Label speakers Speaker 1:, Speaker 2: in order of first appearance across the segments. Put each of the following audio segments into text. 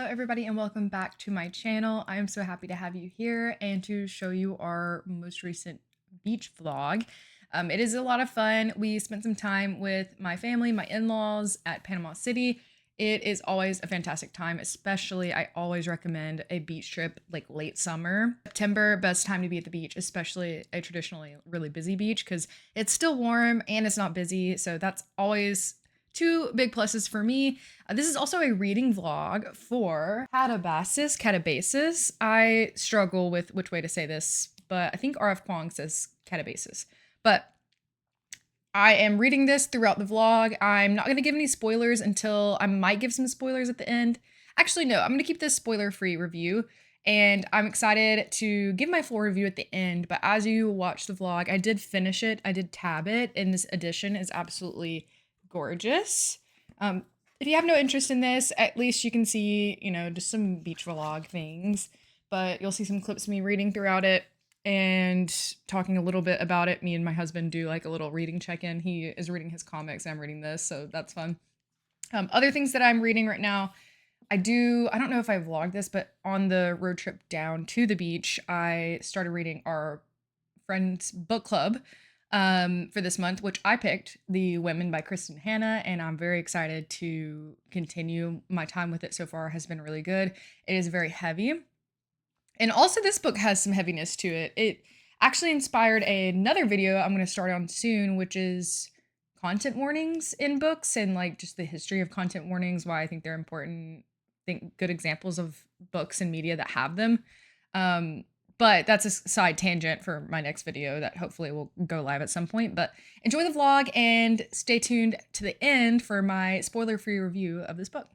Speaker 1: Hello everybody and welcome back to my channel. I am so happy to have you here and to show you our most recent beach vlog. It is a lot of fun. We spent some time with my family, my in-laws at Panama City. It is always a fantastic time, especially I always recommend a beach trip like late summer. September, best time to be at the beach, especially a traditionally really busy beach because it's still warm and it's not busy. So that's always two big pluses for me. This is also a reading vlog for Katabasis. I struggle with which way to say this, but I think RF Kwong says Katabasis. But I am reading this throughout the vlog. I'm not going to give any spoilers until I might give some spoilers at the end. Actually, no, I'm going to keep this spoiler-free review. And I'm excited to give my full review at the end. But as you watch the vlog, I did finish it. I did tab it. And this edition is absolutely gorgeous. If you have no interest in this, at least you can see, just some beach vlog things, but you'll see some clips of me reading throughout it and talking a little bit about it. Me and my husband do like a little reading check-in. He is reading his comics, I'm reading this, so that's fun. Other things that I'm reading right now, I don't know if I vlogged this, but on the road trip down to the beach, I started reading our friend's book club for this month, which I picked The Women by Kristen Hanna, and I'm very excited to continue. My time with it so far has been really good. It is very heavy. And also this book has some heaviness to it. It actually inspired another video I'm going to start on soon, which is content warnings in books and like just the history of content warnings, why I think they're important. I think good examples of books and media that have them. But that's a side tangent for my next video that hopefully will go live at some point. But enjoy the vlog and stay tuned to the end for my spoiler-free review of this book.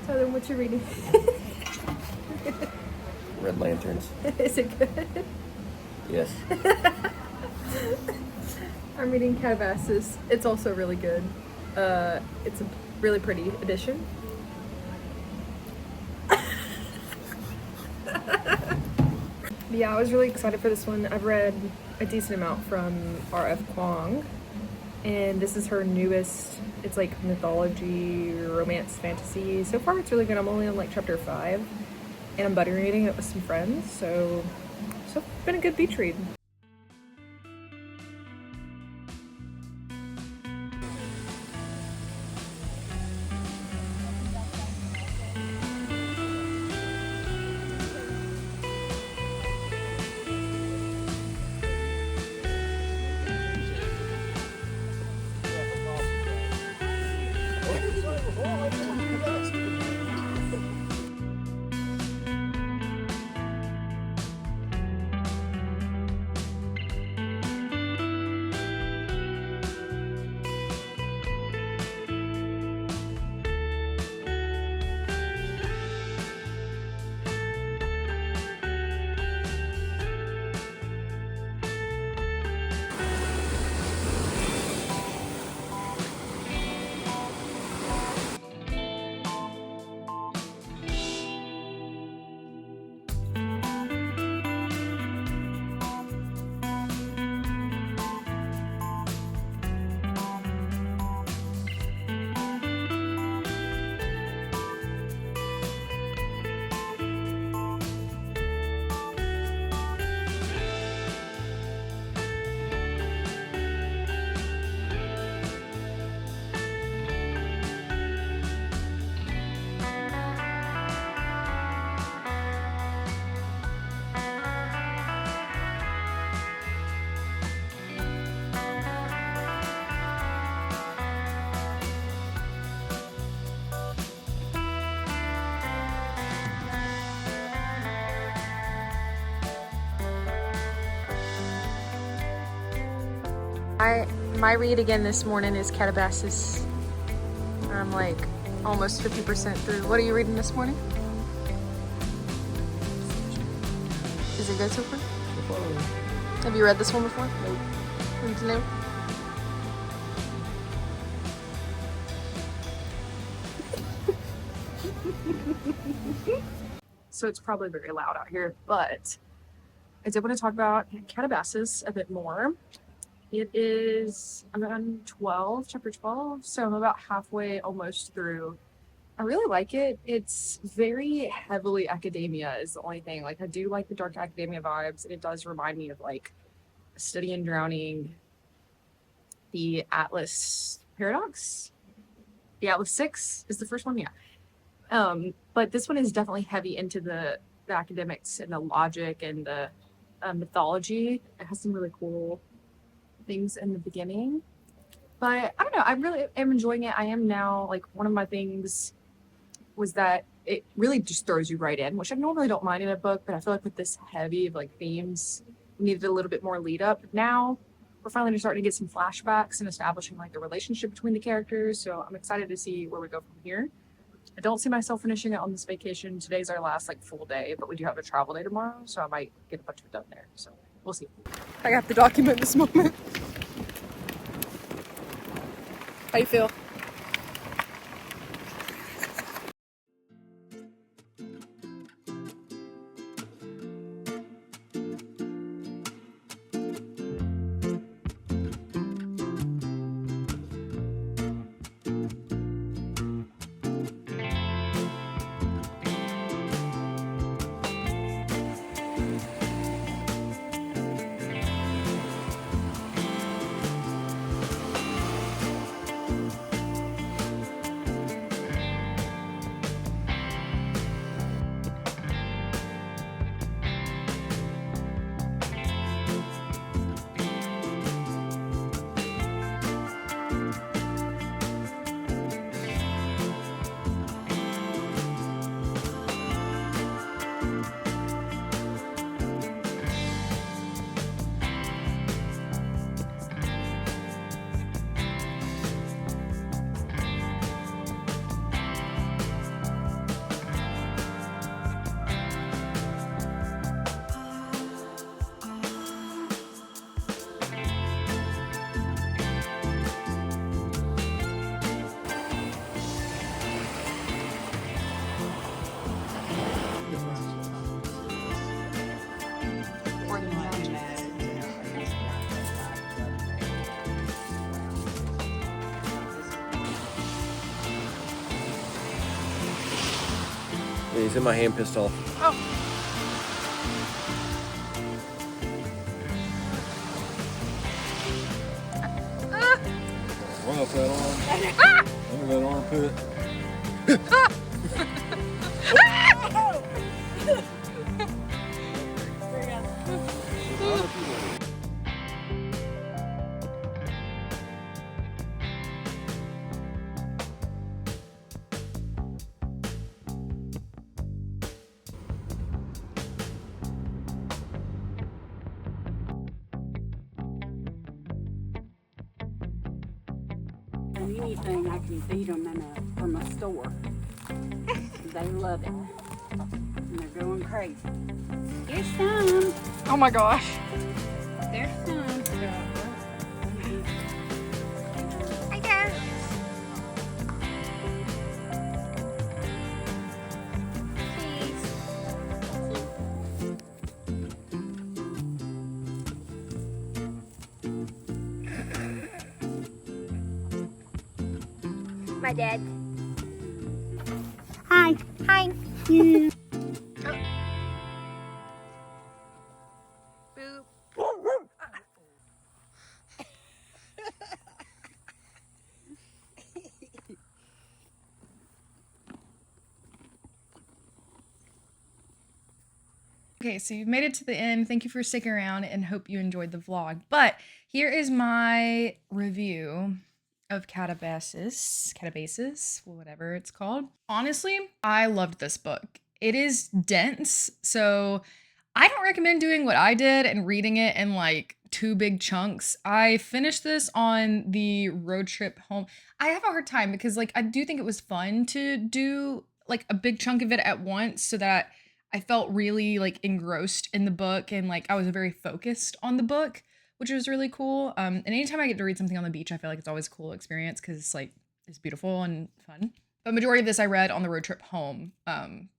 Speaker 1: So then what you reading?
Speaker 2: Red Lanterns.
Speaker 1: Is it good?
Speaker 2: Yes.
Speaker 1: I'm reading Katabasis. It's also really good. It's a really pretty edition.
Speaker 3: But yeah, I was really excited for this one. I've read a decent amount from R.F. Kuang, and this is her newest. It's like mythology, romance, fantasy. So far, it's really good. I'm only on like chapter 5, and I'm buddy reading it with some friends. So it's been a good beach read.
Speaker 4: My read again this morning is Katabasis. I'm like almost 50% through. What are you reading this morning? Is it good so far? Have you read this one before? Nope. It's new? So it's probably very loud out here, but I did want to talk about Katabasis a bit more. It is, I'm on chapter 12, so I'm about halfway almost through. I really like it. It's very heavily academia is the only thing. Like, I do like the dark academia vibes, and it does remind me of like A Study in Drowning, the Atlas Paradox. The Atlas 6 is the first one, yeah. But this one is definitely heavy into the academics and the logic and the mythology. It has some really cool things in the beginning, but I don't know, I really am enjoying it. I am now, like, one of my things was that it really just throws you right in, which I normally don't mind in a book, but I feel like with this heavy of like themes, we needed a little bit more lead up. Now we're finally just starting to get some flashbacks and establishing like the relationship between the characters, so I'm excited to see where we go from here. I don't see myself finishing it on this vacation. Today's our last like full day, but we do have a travel day tomorrow, so I might get a bunch of it done there, so we'll see. I have to document this moment. How you feel?
Speaker 2: He's in my hand pistol.
Speaker 4: Oh.
Speaker 5: Run up that arm. Under that armpit.
Speaker 6: And anything I can feed them from a store. They love it. And they're going crazy. Here's some.
Speaker 4: Oh my gosh.
Speaker 6: There's some.
Speaker 7: Hi there. My dad.
Speaker 6: Hi.
Speaker 7: Hi.
Speaker 4: Boop.
Speaker 1: Okay, so you've made it to the end. Thank you for sticking around and hope you enjoyed the vlog. But here is my review of Katabasis, whatever it's called. Honestly, I loved this book. It is dense, so I don't recommend doing what I did and reading it in like 2 big chunks. I finished this on the road trip home. I have a hard time because like I do think it was fun to do like a big chunk of it at once so that I felt really like engrossed in the book and like I was very focused on the book, which was really cool. And anytime I get to read something on the beach, I feel like it's always a cool experience because it's like it's beautiful and fun. But majority of this I read on the road trip home,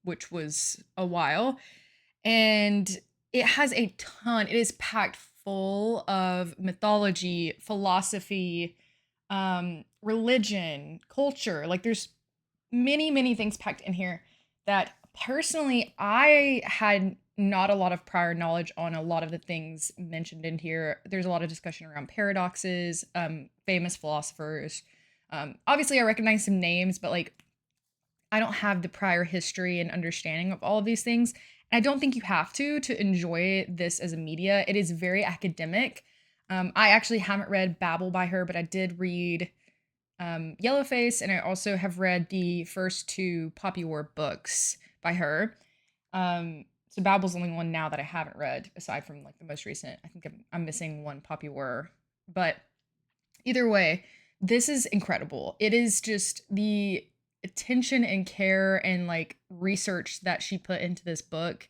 Speaker 1: which was a while, and it has a ton. It is packed full of mythology, philosophy, religion, culture. Like there's many things packed in here that personally I had not a lot of prior knowledge on a lot of the things mentioned in here. There's a lot of discussion around paradoxes, famous philosophers. Obviously I recognize some names, but like I don't have the prior history and understanding of all of these things. And I don't think you have to enjoy this as a media. It is very academic. I actually haven't read Babel by her, but I did read Yellowface, and I also have read the first 2 Poppy War books by her. So Babel's the only one now that I haven't read, aside from like the most recent. I think I'm missing one Poppy War. But either way, this is incredible. It is just the attention and care and like research that she put into this book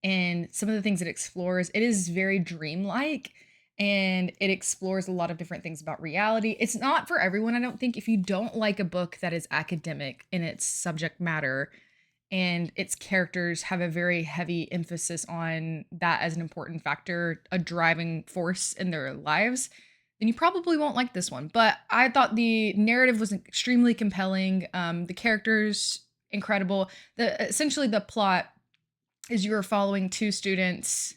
Speaker 1: and some of the things it explores. It is very dreamlike. And it explores a lot of different things about reality. It's not for everyone, I don't think. If you don't like a book that is academic in its subject matter and its characters have a very heavy emphasis on that as an important factor, a driving force in their lives, then you probably won't like this one. But I thought the narrative was extremely compelling. The characters, incredible. Essentially the plot is you are following 2 students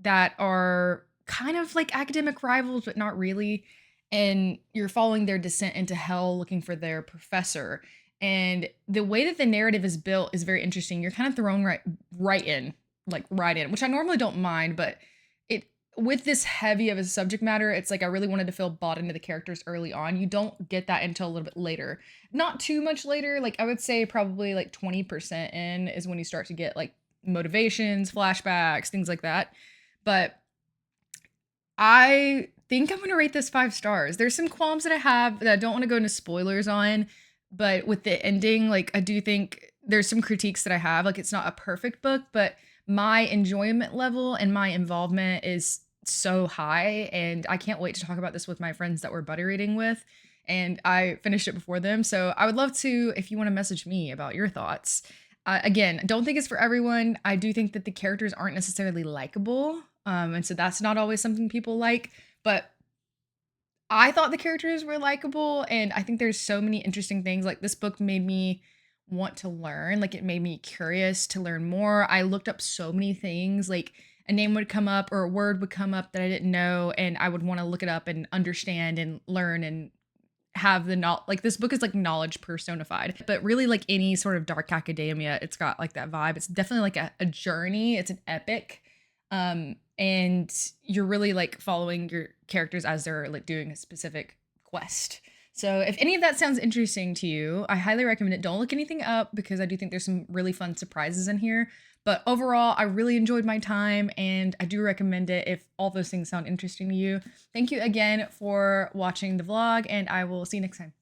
Speaker 1: that are kind of like academic rivals, but not really. And you're following their descent into hell looking for their professor. And the way that the narrative is built is very interesting. You're kind of thrown right in, which I normally don't mind, but it with this heavy of a subject matter, it's like I really wanted to feel bought into the characters early on. You don't get that until a little bit later. Not too much later. Like I would say probably like 20% in is when you start to get like motivations, flashbacks, things like that. But I think I'm going to rate this 5 stars. There's some qualms that I have that I don't want to go into spoilers on, but with the ending, like I do think there's some critiques that I have. Like it's not a perfect book, but my enjoyment level and my involvement is so high, and I can't wait to talk about this with my friends that we're buddy reading with, and I finished it before them. So I would love to, if you want to message me about your thoughts. Again, don't think it's for everyone. I do think that the characters aren't necessarily likable. And so that's not always something people like, but I thought the characters were likable, and I think there's so many interesting things. Like this book made me want to learn. Like, it made me curious to learn more. I looked up so many things, like a name would come up or a word would come up that I didn't know, and I would want to look it up and understand and learn and have the knowledge. Like, this book is like knowledge personified, but really like any sort of dark academia, it's got like that vibe. It's definitely like a journey. It's an epic. And you're really like following your characters as they're like doing a specific quest. So if any of that sounds interesting to you, I highly recommend it. Don't look anything up because I do think there's some really fun surprises in here. But overall, I really enjoyed my time and I do recommend it if all those things sound interesting to you. Thank you again for watching the vlog, and I will see you next time.